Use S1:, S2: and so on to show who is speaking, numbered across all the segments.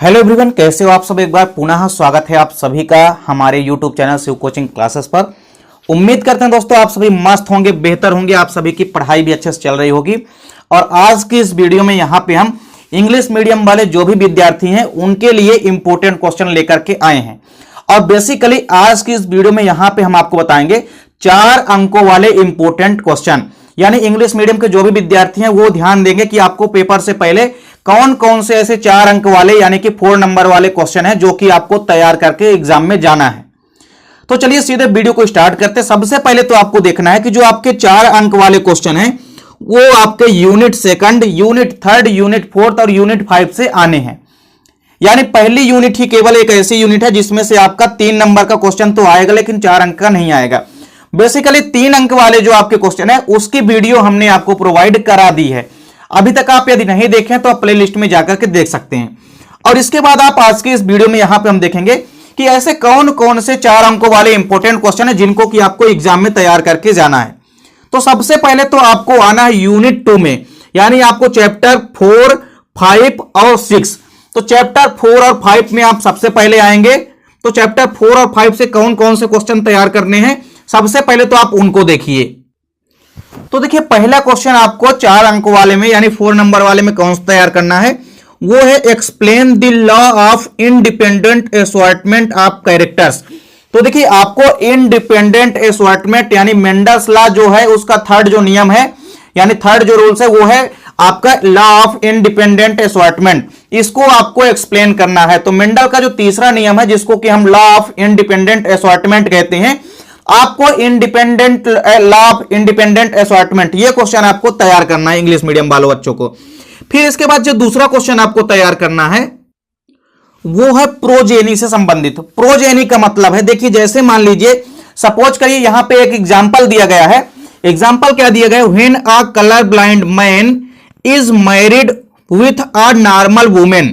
S1: Hello everyone, कैसे हो आप सब। एक बार पुनः स्वागत है आप सभी का हमारे YouTube channel Shiv coaching classes पर। उम्मीद करते हैं दोस्तों आप सभी मस्त होंगे, बेहतर होंगे, आप सभी की पढ़ाई भी अच्छे से चल रही होगी। और आज की इस वीडियो में यहाँ पे हम इंग्लिश मीडियम वाले जो भी विद्यार्थी हैं उनके लिए इंपॉर्टेंट क्वेश्चन लेकर के आए हैं। और बेसिकली आज की इस वीडियो में यहाँ पे हम आपको बताएंगे 4 अंकों वाले इंपॉर्टेंट क्वेश्चन, यानी इंग्लिश मीडियम के जो भी विद्यार्थी हैं वो ध्यान देंगे कि आपको पेपर से पहले कौन कौन से ऐसे 4 अंक वाले यानी कि 4 नंबर वाले क्वेश्चन हैं जो कि आपको तैयार करके एग्जाम में जाना है। तो चलिए सीधे वीडियो को स्टार्ट करते हैं। सबसे पहले तो आपको देखना है कि जो आपके 4 अंक वाले क्वेश्चन हैं वो आपके unit second, unit third, unit fourth और यूनिट 5 से आने हैं। यानी पहली यूनिट ही केवल एक ऐसी यूनिट है जिसमें से आपका 3 नंबर का क्वेश्चन तो आएगा लेकिन 4 अंक का नहीं आएगा। बेसिकली 3 अंक वाले जो आपके क्वेश्चन है उसकी वीडियो हमने आपको प्रोवाइड करा दी है। अभी तक आप यदि नहीं देखें तो आप प्ले लिस्ट में जाकर के देख सकते हैं। और इसके बाद आप आज के इस वीडियो में यहां पे हम देखेंगे कि ऐसे कौन कौन से 4 अंकों वाले इंपॉर्टेंट क्वेश्चन है जिनको कि आपको एग्जाम में तैयार करके जाना है। तो सबसे पहले तो आपको आना है यूनिट 2 में, यानी आपको चैप्टर 4, 5 और 6। तो चैप्टर 4 और 5 में आप सबसे पहले आएंगे। तो चैप्टर 4 और 5 से कौन कौन से क्वेश्चन तैयार करने हैं सबसे पहले तो आप उनको देखिए। तो देखिए पहला क्वेश्चन आपको 4 अंक वाले में यानी 4 नंबर वाले में कौन सा तैयार करना है, वो है explain the law of independent assortment of characters. तो देखिए आपको इंडिपेंडेंट असॉर्टमेंट यानी मेंडल्स लॉ जो है उसका थर्ड जो नियम है यानी थर्ड जो रूल्स है वो है आपका लॉ ऑफ इंडिपेंडेंट असॉर्टमेंट। इसको आपको एक्सप्लेन करना है। तो मेंडल का जो तीसरा नियम है जिसको कि हम लॉ ऑफ इंडिपेंडेंट असॉर्टमेंट कहते हैं, आपको independent law of independent assortment ये क्वेश्चन आपको तैयार करना है इंग्लिश मीडियम वालों बच्चों को। फिर इसके बाद जो दूसरा क्वेश्चन आपको तैयार करना है वो है प्रोजेनी से संबंधित। प्रोजेनी का मतलब है, देखिए जैसे मान लीजिए सपोज करिए यहां पे एक एग्जांपल दिया गया है। एग्जांपल क्या दिया गया है, when a colour blind man is married with a normal women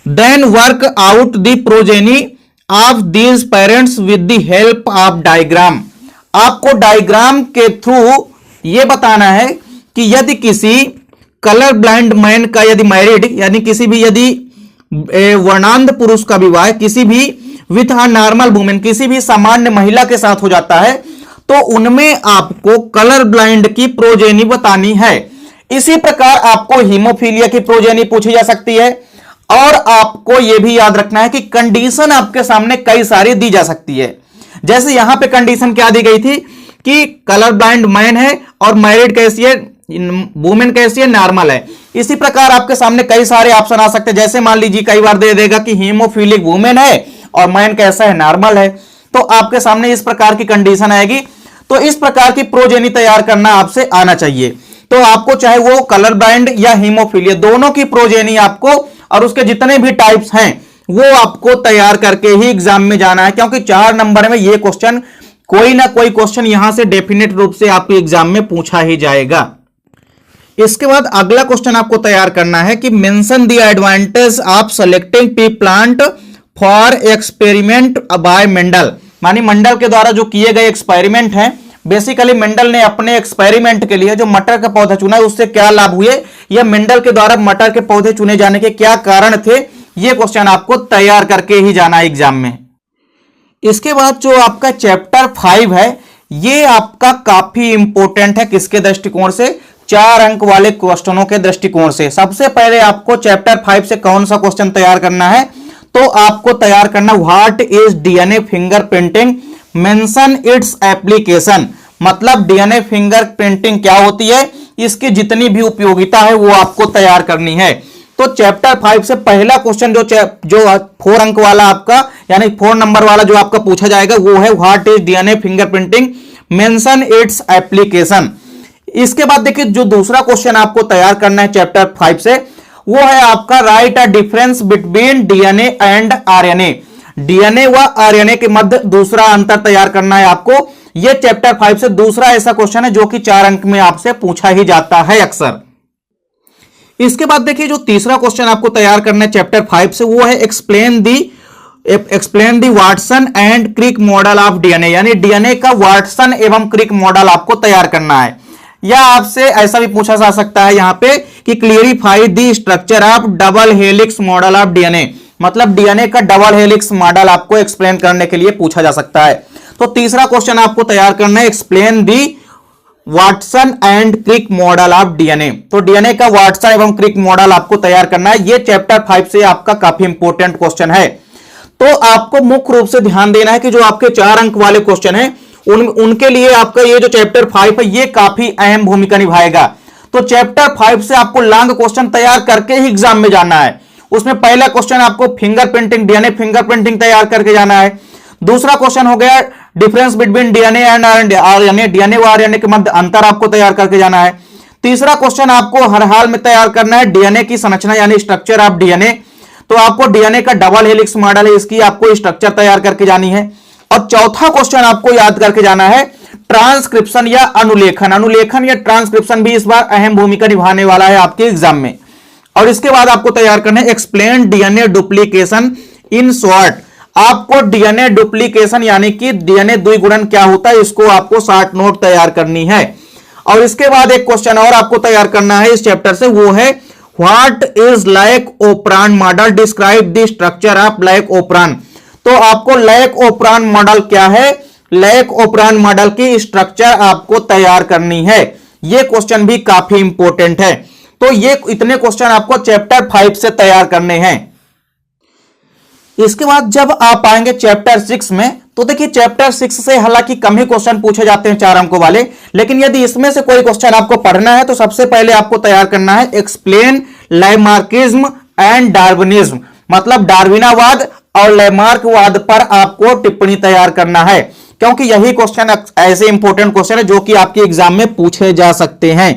S1: then work out the progeny of these parents with the help of diagram. आपको डायग्राम के थ्रू यह बताना है कि यदि किसी कलर ब्लाइंड मैन का यदि मैरिड यानी किसी भी यदि वर्णांध पुरुष का विवाह किसी भी विथ अ नॉर्मल वुमेन किसी भी सामान्य महिला के साथ हो जाता है तो उनमें आपको कलर ब्लाइंड की प्रोजेनी बतानी है। इसी प्रकार आपको हीमोफीलिया की प्रोजेनी पूछी जा सकती है। और आपको यह भी याद रखना है कि कंडीशन आपके सामने कई सारी दी जा सकती है। जैसे यहां पे कंडीशन क्या दी गई थी कि कलर ब्लाइंड मैन है और मैरिड कैसी है, वुमेन कैसी है, नॉर्मल है। इसी प्रकार आपके सामने कई सारे ऑप्शन आ सकते हैं। जैसे मान लीजिए कई बार दे देगा कि हीमोफीलिक वुमेन है और मैन कैसा है, नॉर्मल है। तो आपके सामने इस प्रकार की कंडीशन आएगी। तो इस प्रकार की प्रोजेनी तैयार करना आपसे आना चाहिए। तो आपको चाहे वो कलर ब्लाइंड या हीमोफीलिया दोनों की प्रोजेनी आपको और उसके जितने भी टाइप्स हैं वो आपको तैयार करके ही एग्जाम में जाना है, क्योंकि 4 नंबर में ये क्वेश्चन कोई ना कोई क्वेश्चन यहां से डेफिनेट रूप से आपके एग्जाम में पूछा ही जाएगा। इसके बाद अगला क्वेश्चन आपको तैयार करना है कि mention the advantage of selecting P plant for experiment bye Mendel. मानी मेंडल के द्वारा जो किए गए एक्सपेरिमेंट हैं, बेसिकली मेंडल ने अपने एक्सपेरिमेंट के लिए जो मटर का पौधा चुना है उससे क्या लाभ हुए या मेंडल के द्वारा मटर के पौधे चुने जाने के क्या कारण थे, यह क्वेश्चन आपको तैयार करके ही जाना है एग्जाम में। इसके बाद जो आपका चैप्टर 5 है ये आपका काफी इंपॉर्टेंट है। किसके दृष्टिकोण से, 4 अंक वाले क्वेश्चनों के दृष्टिकोण से। सबसे पहले आपको चैप्टर 5 से कौन सा क्वेश्चन तैयार करना है, तो आपको तैयार करना what is DNA fingerprinting, mention its application. मतलब डीएनए फिंगरप्रिंटिंग क्या होती है, इसकी जितनी भी उपयोगिता है वो आपको तैयार करनी है। तो चैप्टर 5 से पहला क्वेश्चन जो 4 अंक वाला आपका यानी 4 नंबर वाला जो आपका पूछा जाएगा वो है what is DNA fingerprinting, mention its application. इसके बाद देखिए जो दूसरा क्वेश्चन आपको तैयार करना है चैप्टर 5 से वो है आपका right a difference between DNA and RNA. DNA व आरएनए के मध्य दूसरा अंतर तैयार करना है आपको। यह चैप्टर 5 से दूसरा ऐसा क्वेश्चन है जो कि 4 अंक में आपसे पूछा ही जाता है अक्सर। इसके बाद देखिए जो तीसरा क्वेश्चन आपको तैयार करना है चैप्टर 5 से वो है explain the Watson and Crick model of DNA. यानी डीएनए का वाटसन एवं क्रिक मॉडल आपको तैयार करना है। या आपसे ऐसा भी पूछा जा सकता है यहां पे कि clarify the structure of double helix model of DNA, मतलब डीएनए का डबल हेलिक्स मॉडल आपको एक्सप्लेन करने के लिए पूछा जा सकता है। तो तीसरा क्वेश्चन आपको तैयार करना है, explain the Watson and Crick model of DNA. तो डीएनए का वाटसन एवं क्रिक मॉडल आपको तैयार करना है। यह चैप्टर 5 से आपका काफी इंपॉर्टेंट क्वेश्चन है। तो आपको मुख्य रूप से ध्यान देना है कि जो आपके 4 अंक वाले क्वेश्चन है उनके लिए आपका ये जो चैप्टर 5 है ये काफी अहम भूमिका निभाएगा। तो चैप्टर 5 से आपको लॉन्ग क्वेश्चन तैयार करके ही एग्जाम में जाना है। उसमें पहला क्वेश्चन आपको फिंगरप्रिंटिंग, डीएनए फिंगरप्रिंटिंग तैयार करके जाना है। दूसरा क्वेश्चन हो गया difference between DNA and RNA, DNA व आरएनए के मध्य अंतर आपको तैयार करके जाना है। तीसरा क्वेश्चन आपको हर हाल में तैयार करना है डीएनए की संरचना यानी स्ट्रक्चर ऑफ डीएनए। तो आपको डीएनए का डबल हेलिक्स मॉडल है, इसकी आपको स्ट्रक्चर तैयार करके जानी है। और चौथा क्वेश्चन आपको याद करके जाना है ट्रांसक्रिप्शन या अनुलेखन। अनुलेखन या ट्रांसक्रिप्शन भी इस बार अहम भूमिका निभाने वाला है आपके एग्जाम में। और इसके बाद आपको तैयार करना है explain DNA duplication in short. आपको डीएनए डुप्लीकेशन यानी कि डीएनए द्विगुणन क्या होता है इसको आपको शॉर्ट नोट तैयार करनी है। और इसके बाद एक क्वेश्चन और आपको तैयार करना है इस चैप्टर से, वो है what is lac operon model, describe the structure of lac operon. तो आपको लैक ओपरान मॉडल क्या है, लैक ओपरान मॉडल की स्ट्रक्चर आपको तैयार करनी है। यह क्वेश्चन भी काफी इंपॉर्टेंट है। तो ये इतने क्वेश्चन आपको चैप्टर 5 से तैयार करने हैं। इसके बाद जब आप आएंगे चैप्टर 6 में, तो देखिए चैप्टर 6 से हालांकि कम ही क्वेश्चन पूछे जाते हैं 4 अंकों वाले, लेकिन यदि इसमें से कोई क्वेश्चन आपको पढ़ना है तो सबसे पहले आपको तैयार करना है एक्सप्लेन लैमार्किज्म एंड डार्विनिज्म, मतलब डार्विनावाद और लैमार्कवाद पर आपको टिप्पणी तैयार करना है, क्योंकि यही क्वेश्चन ऐसे इंपॉर्टेंट क्वेश्चन है जो कि आपके एग्जाम में पूछे जा सकते हैं।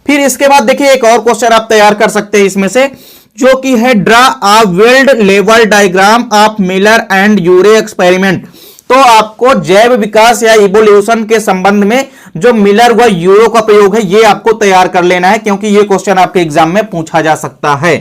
S1: फिर इसके बाद देखिए एक और क्वेश्चन आप तैयार कर सकते हैं इसमें से, जो कि है ड्रा अ वेल्ड लेवल diagram of Miller and Urey experiment. तो आपको जैव विकास या इवोल्यूशन के संबंध में जो मिलर व यूरो का प्रयोग है ये आपको तैयार कर लेना है, क्योंकि ये क्वेश्चन आपके एग्जाम में पूछा जा सकता है।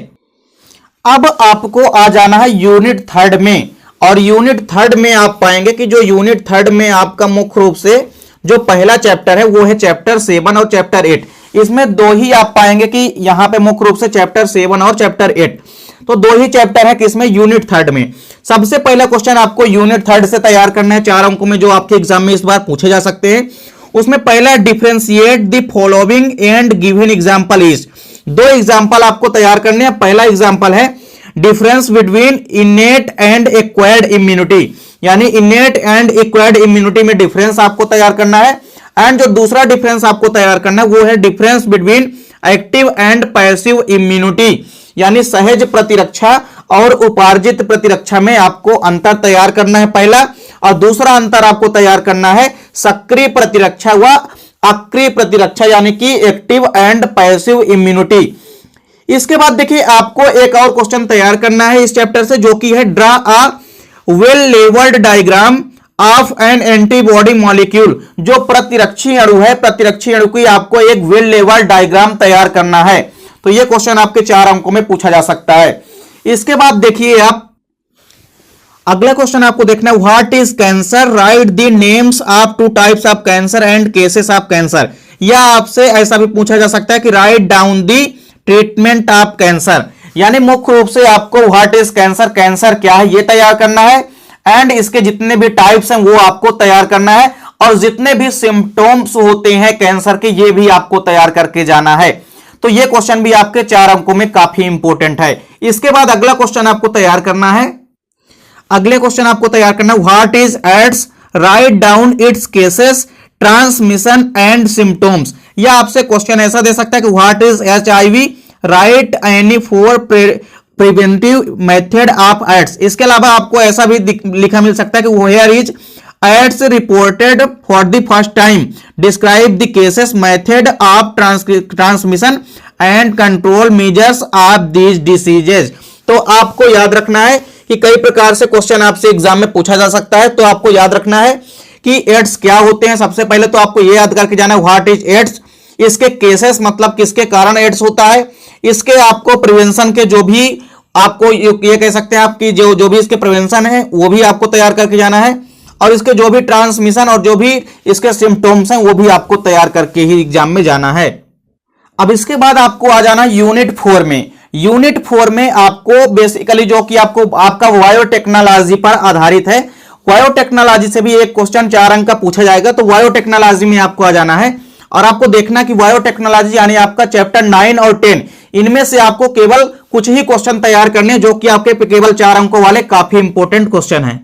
S1: अब आपको आ जाना है यूनिट 3 में, और यूनिट 3 में आप पाएंगे कि जो यूनिट 3 में आपका मुख्य रूप से जो पहला चैप्टर है वो है चैप्टर 7 और चैप्टर 8। इसमें दो ही आप पाएंगे कि यहां पे मुख्य रूप से चैप्टर 7 और चैप्टर 8, तो दो ही चैप्टर है किसमें, यूनिट 3 में। सबसे पहला क्वेश्चन आपको यूनिट 3 से तैयार करना है 4 अंकों में, जो आपके एग्जाम में इस बार पूछे जा सकते हैं। उसमें पहला differentiate the following and given example is. 2 example आपको तैयार करने हैं। पहला एग्जांपल है difference between इनेट and acquired immunity, यानी इनेट एंड एक्वायर्ड इम्यूनिटी में डिफरेंस आपको तैयार करना है। एंड जो दूसरा डिफरेंस आपको तैयार करना है वो है difference between active and passive immunity, यानी सहज प्रतिरक्षा और उपार्जित प्रतिरक्षा में आपको अंतर तैयार करना है पहला। और दूसरा अंतर आपको तैयार करना है सक्रिय प्रतिरक्षा व अक्रिय प्रतिरक्षा, यानी कि एक्टिव एंड पैसिव इम्यूनिटी। इसके बाद देखिए आपको एक और क्वेश्चन तैयार करना है इस चैप्टर से, जो कि है draw a well labelled diagram of an antibody molecule. जो प्रतिरक्षी अणु है, प्रतिरक्षी अणु की आपको एक वेल लेवल डायग्राम तैयार करना है। तो यह क्वेश्चन आपके 4 अंकों में पूछा जा सकता है। इसके बाद देखिए आप अगला क्वेश्चन आपको देखना है what is cancer, right the names of 2 types of cancer and cases of cancer. या आपसे ऐसा भी पूछा जा सकता है कि write down the treatment of cancer, यानी मुख्य रूप से आपको व्हाट इज कैंसर, कैंसर क्या है, यह तैयार करना है। एंड इसके जितने भी टाइप्स हैं वो आपको तैयार करना है, और जितने भी सिम्टोम्स होते हैं कैंसर के ये भी आपको तैयार करके जाना है। तो ये क्वेश्चन भी आपके 4 अंकों में काफी इंपॉर्टेंट है। इसके बाद अगला क्वेश्चन आपको तैयार करना है, अगले क्वेश्चन आपको तैयार करना है what is AIDS, write down its cases, transmission and symptoms. या आपसे क्वेश्चन ऐसा दे सकता है कि what is HIV, write any for preventive method of AIDS. इसके अलावा आपको ऐसा भी लिखा मिल सकता है कि where is AIDS reported for the first time, describe the cases, method of transmission and control measures of these diseases. तो आपको याद रखना है कि कई प्रकार से क्वेश्चन आपसे एग्जाम में पूछा जा सकता है। तो आपको याद रखना है कि एड्स क्या होते हैं। सबसे पहले तो आपको यह याद करके जाना है व्हाट इज एड्स, इसके केसेस मतलब किसके कारण एड्स होता है, इसके आपको प्रिवेंशन के जो भी आपको ये कह सकते हैं आपकी जो भी इसके प्रिवेंशन है वो भी आपको तैयार करके जाना है। और इसके जो भी ट्रांसमिशन और जो भी इसके सिम्टम्स हैं वो भी आपको तैयार करके ही एग्जाम में जाना है। अब इसके बाद आपको आ जाना यूनिट 4 में। यूनिट 4 में आपको बेसिकली जो कि आपको आपका बायोटेक्नोलॉजी पर आधारित है, बायोटेक्नोलॉजी से भी एक क्वेश्चन 4 अंक का पूछा जाएगा, तो बायोटेक्नोलॉजी में आपको आ जाना है और आपको देखना कि बायोटेक्नोलॉजी यानी आपका चैप्टर 9 और 10 इनमें से आपको केवल कुछ ही क्वेश्चन तैयार करने जो कि आपके केवल 4 अंकों वाले काफी इंपॉर्टेंट क्वेश्चन हैं।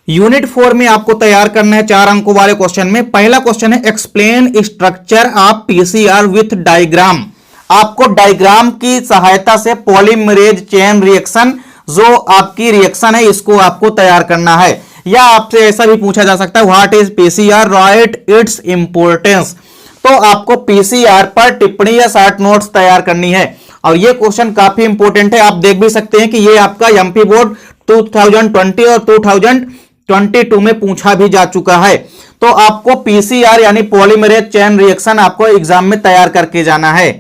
S1: यूनिट 4 में आपको तैयार करना है 4 अंकों वाले क्वेश्चन में। पहला क्वेश्चन है explain structure of PCR with diagram. आपको डायग्राम की सहायता से पॉलीमरेज चेन रिएक्शन जो आपकी रिएक्शन है इसको आपको तैयार करना है। या आपसे ऐसा भी पूछा जा सकता है what is PCR, right it's importance. तो आपको पीसीआर पर टिप्पणी या शॉर्ट नोट्स तैयार करनी है और ये क्वेश्चन काफी इंपॉर्टेंट है। आप देख भी सकते हैं कि ये आपका एमपी बोर्ड 2020 और 2022 में पूछा भी जा चुका है। तो आपको पीसीआर यानी पॉलीमरेज चेन रिएक्शन आपको एग्जाम में तैयार करके जाना है।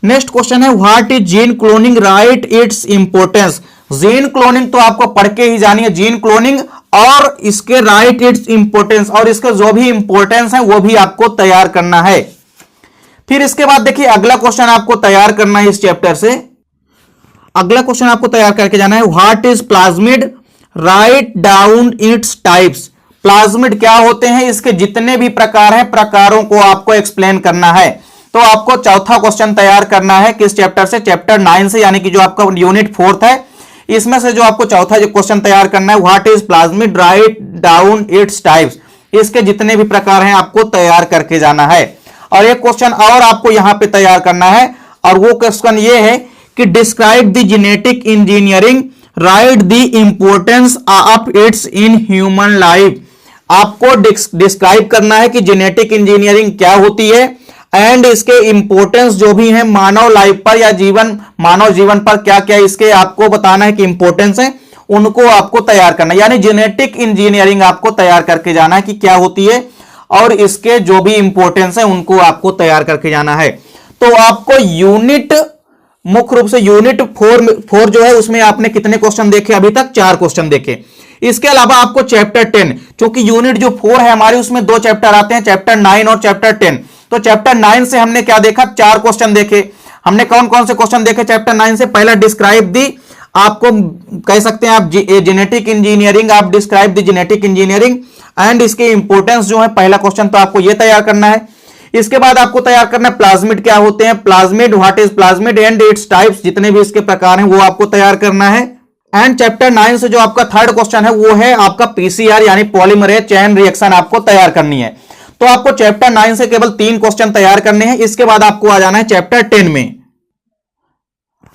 S1: नेक्स्ट क्वेश्चन है what is gene cloning, right it's importance. Gene cloning तो आपको पढ़ के ही जानिए, जीन क्लोनिंग और इसके राइट इट्स इंपोर्टेंस और इसके जो भी इंपोर्टेंस है वो भी आपको तैयार करना है। फिर इसके बाद देखिए अगला क्वेश्चन आपको तैयार करना है इस चैप्टर से। अगला क्वेश्चन आपको तैयार करके जाना है what is plasmid, right down its types. Plasmid क्या होते हैं, इसके जितने भी प्रकार हैं प्रकारों को आपको एक्सप्लेन करना है। तो आपको चौथा क्वेश्चन तैयार करना है किस चैप्टर से, चैप्टर 9 से, यानी कि जो आपका यूनिट 4 है इसमें से जो आपको चौथा क्वेश्चन तैयार करना है what is plasmid, right down its types. इसके जितने भी प्रकार हैं आपको तैयार करके जाना है। और एक क्वेश्चन और आपको यहां पे तैयार करना है और वो क्वेश्चन ये है कि describe the genetic engineering, right the importance of it's in human life. आपको डिस्क्राइब करना है कि जेनेटिक इंजीनियरिंग क्या होती है एंड इसके इंपोर्टेंस जो भी है मानव लाइफ पर या मानव जीवन पर क्या क्या इसके आपको बताना है कि इंपोर्टेंस है, उनको आपको तैयार करना है। यानी जेनेटिक इंजीनियरिंग आपको तैयार करके जाना है कि क्या होती है और इसके जो भी इंपोर्टेंस है उनको आपको तैयार करके जाना है। तो आपको यूनिट मुख्य रूप से यूनिट 4 जो है उसमें आपने कितने क्वेश्चन देखे, अभी तक 4 क्वेश्चन देखे। इसके अलावा आपको चैप्टर 10, क्योंकि यूनिट जो 4 है हमारी उसमें 2 चैप्टर आते हैं, चैप्टर 9 और चैप्टर 10। तो चैप्टर 9 से हमने क्या देखा, 4 क्वेश्चन देखे। हमने कौन कौन से क्वेश्चन देखे चैप्टर 9 से, पहला डिस्क्राइब दी, आपको कह सकते हैं आप जेनेटिक इंजीनियरिंग, आप describe the genetic engineering and इसके इंपोर्टेंस जो है, पहला क्वेश्चन तो आपको यह तैयार करना है। इसके बाद आपको तैयार करना है प्लाज्मिड क्या होते हैं, plasmid, what is plasmid and its types, जितने भी इसके प्रकार हैं वो आपको तैयार करना है। एंड चैप्टर 9 से जो आपका थर्ड क्वेश्चन है वो है आपका पीसीआर यानी पॉलीमरेज चेन रिएक्शन आपको तैयार करनी है। तो आपको चैप्टर 9 से केवल 3 क्वेश्चन तैयार करने हैं। इसके बाद आपको आ जाना है चैप्टर 10 में।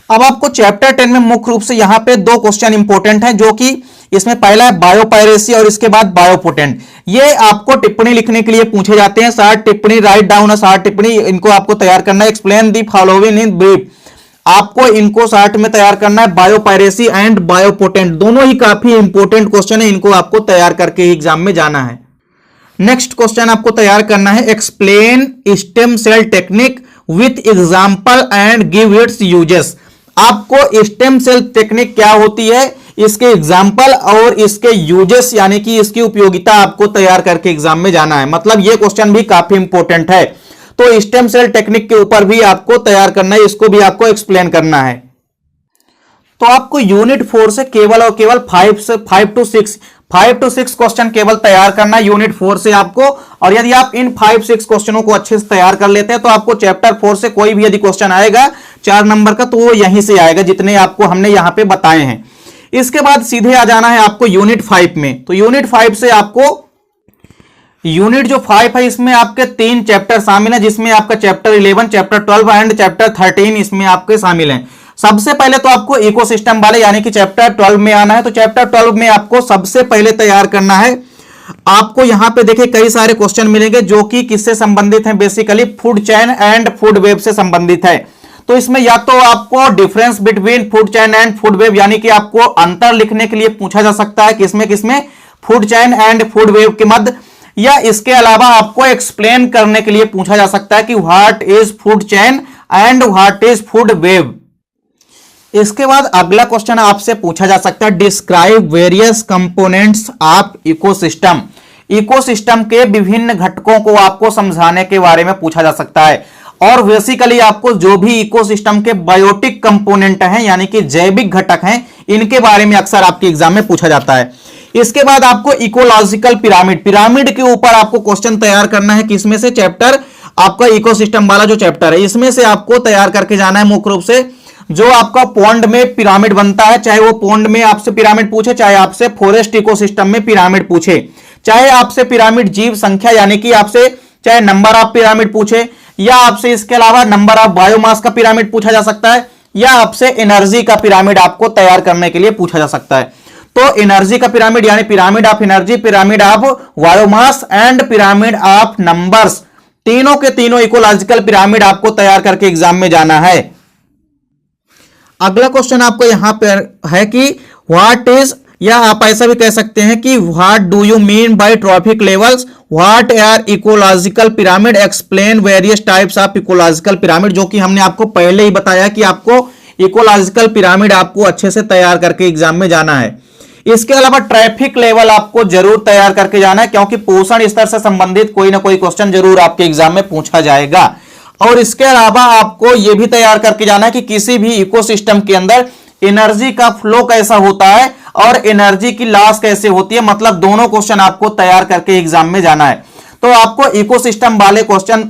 S1: अब आपको चैप्टर 10 में मुख्य रूप से यहां पे 2 क्वेश्चन इंपॉर्टेंट हैं, जो कि इसमें पहला है बायोपायरेसी और इसके बाद बायोपोटेंट। ये आपको टिप्पणी लिखने के लिए पूछे जाते हैं, 60 टिप्पणी, राइट डाउन 60 टिप्पणी, इनको आपको तैयार करना है। Explain the following in brief, आपको इनको 60 में तैयार करना है। बायोपायरेसी एंड बायोपोटेंट दोनों ही काफी इंपॉर्टेंट क्वेश्चन है, इनको आपको तैयार करके एग्जाम में जाना है। नेक्स्ट क्वेश्चन आपको तैयार करना है explain stem cell technique with example and give its uses. आपको स्टेम सेल टेक्निक क्या होती है, इसके एग्जाम्पल और इसके यूजेस यानी कि इसकी उपयोगिता आपको तैयार करके एग्जाम में जाना है। मतलब यह क्वेश्चन भी काफी इंपॉर्टेंट है। तो स्टेम सेल टेक्निक के ऊपर भी आपको तैयार करना है, इसको भी आपको एक्सप्लेन करना है। तो आपको यूनिट 4 से केवल और केवल 5 to 6 क्वेश्चन केवल तैयार करना है यूनिट 4 से आपको। और यदि आप इन 5-6 क्वेश्चनों को अच्छे से तैयार कर लेते हैं तो आपको चैप्टर 4 से कोई भी यदि क्वेश्चन आएगा 4 नंबर का तो वो यहीं से आएगा, जितने आपको हमने यहां पे बताए हैं। इसके बाद सीधे आ जाना है आपको यूनिट 5 में। तो यूनिट 5 से आपको यूनिट जो 5 है इसमें आपके 3 चैप्टर शामिल हैं, जिसमें आपका चैप्टर 11, चैप्टर 12 एंड चैप्टर 13 इसमें आपके शामिल हैं। सबसे पहले तो आपको इकोसिस्टम वाले यानी कि चैप्टर 12 में आना है। तो चैप्टर 12 में आपको सबसे पहले तैयार करना है, आपको यहां पे देखिए कई सारे क्वेश्चन मिलेंगे जो कि किससे संबंधित हैं, basically food chain and food web से संबंधित है। तो इसमें या तो आपको difference between food chain and food web यानी कि आपको अंतर लिखने के लिए पूछा जा सकता है किसमें किसमें, food chain and food web के मध्य, या इसके अलावा आपको एक्सप्लेन करने के लिए पूछा जा सकता है कि what is food chain and what is food web. इसके बाद अगला क्वेश्चन आपसे पूछा जा सकता है, describe various components of ecosystem. Ecosystem के विभिन्न घटकों को आपको समझाने के बारे में पूछा जा सकता है। और बेसिकली आपको जो भी इकोसिस्टम के बायोटिक कंपोनेंट हैं यानी कि जैविक घटक हैं, इनके बारे में अक्सर आपके एग्जाम में पूछा जाता है। इसके बाद आपको इकोलॉजिकल पिरामिड, पिरामिड के ऊपर आपको क्वेश्चन तैयार करना है। किसमें से? चैप्टर आपका इकोसिस्टम वाला जो चैप्टर है इसमें से आपको तैयार करके जाना है। मुख्य रूप से जो आपका पॉन्ड में पिरामिड बनता है, चाहे वो पॉन्ड में आपसे पिरामिड पूछे, चाहे आपसे फॉरेस्ट इकोसिस्टम में पिरामिड पूछे, चाहे आपसे पिरामिड जीव संख्या यानी कि आपसे चाहे नंबर ऑफ पिरामिड पूछे, या आपसे इसके अलावा नंबर ऑफ बायोमास का पिरामिड पूछा जा सकता है, या आपसे एनर्जी का पिरामिड आपको तैयार करने के लिए पूछा जा सकता है। तो एनर्जी का पिरामिड यानी pyramid of energy, pyramid of biomass and pyramid of numbers, तीनों के तीनों इकोलॉजिकल पिरामिड आपको तैयार करके एग्जाम में जाना है। अगला क्वेश्चन आपको यहां पर है कि व्हाट इज, या आप ऐसा भी कह सकते हैं कि what do you mean by trophic levels, what are ecological pyramid, explain various types of ecological pyramid, जो कि हमने आपको पहले ही बताया कि आपको इकोलॉजिकल पिरामिड आपको अच्छे से तैयार करके एग्जाम में जाना है। इसके अलावा ट्रैफिक लेवल आपको जरूर तैयार करके जाना है, क्योंकि पोषण स्तर से संबंधित कोई ना कोई क्वेश्चन जरूर आपके एग्जाम में पूछा जाएगा। और इसके अलावा आपको यह भी तैयार करके जाना है कि किसी भी इकोसिस्टम के अंदर एनर्जी का फ्लो कैसा होता है और एनर्जी की लॉस कैसे होती है, मतलब दोनों क्वेश्चन आपको तैयार करके एग्जाम में जाना है। तो आपको इकोसिस्टम वाले क्वेश्चन,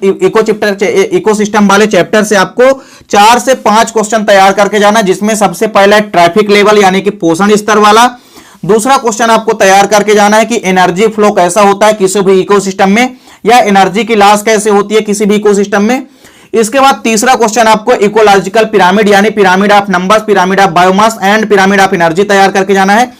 S1: इकोसिस्टम वाले चैप्टर से आपको 4 से 5 क्वेश्चन तैयार करके जाना है, जिसमें सबसे पहला ट्रैफिक लेवल यानी कि पोषण स्तर वाला। दूसरा क्वेश्चन आपको तैयार करके जाना है कि एनर्जी फ्लो कैसा होता है किसी भी इकोसिस्टम में, या एनर्जी की लॉस कैसे होती है किसी भी इकोसिस्टम में। इसके बाद तीसरा क्वेश्चन आपको इकोलॉजिकल पिरामिड यानी pyramid of numbers, pyramid of biomass and pyramid of energy तैयार करके जाना है।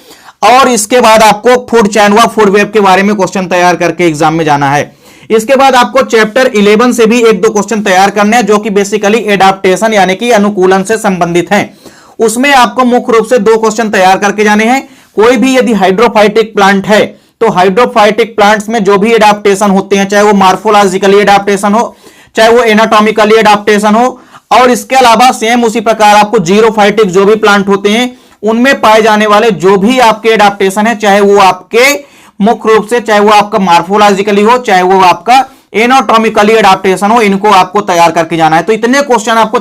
S1: और इसके बाद आपको फूड चैन व फूड वेब के बारे में क्वेश्चन तैयार करके एग्जाम में जाना है। इसके बाद आपको चैप्टर 11 से भी 1-2 क्वेश्चन तैयार करने हैं, जो कि बेसिकली एडाप्टेशन यानी कि अनुकूलन से संबंधित हैं। उसमें आपको मुख्य रूप से 2 क्वेश्चन तैयार करके जाने हैं। कोई भी यदि हाइड्रोफाइटिक प्लांट है तो हाइड्रोफाइटिक प्लांट्स में जो भी एडाप्टेशन होते हैं, चाहे वो मार्फोलॉजिकली एडाप्टेशन हो, चाहे वो एनाटॉमिकली एडाप्टेशन हो, और इसके अलावा सेम उसी प्रकार आपको जीरोफाइटिक जो भी प्लांट होते हैं उनमें पाए जाने वाले जो भी आपके एडाप्टेशन है, चाहे वो आपके मुख्य रूप से चाहे वो आपका मार्फोलॉजिकली हो, चाहे वो आपका एनाटॉमिकली एडाप्टेशन हो, इनको आपको तैयार करके जाना है। तो इतने क्वेश्चन आपको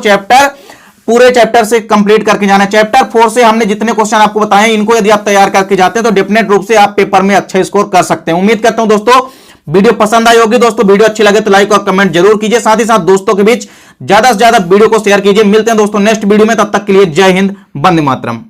S1: पूरे चैप्टर से कंप्लीट करके जाना है। चैप्टर 4 से हमने जितने क्वेश्चन आपको बताए, इनको यदि आप तैयार करके जाते हैं तो डेफिनेट रूप से आप पेपर में अच्छा स्कोर कर सकते हैं। उम्मीद करता हूं दोस्तों वीडियो पसंद आई होगी। दोस्तों वीडियो अच्छी लगे तो लाइक और कमेंट जरूर कीजिए, साथ ही साथ दोस्तों के बीच ज्यादा से ज्यादा वीडियो को शेयर कीजिए। मिलते हैं दोस्तों नेक्स्ट वीडियो में, तब तक के लिए जय हिंद, वंदे मातरम।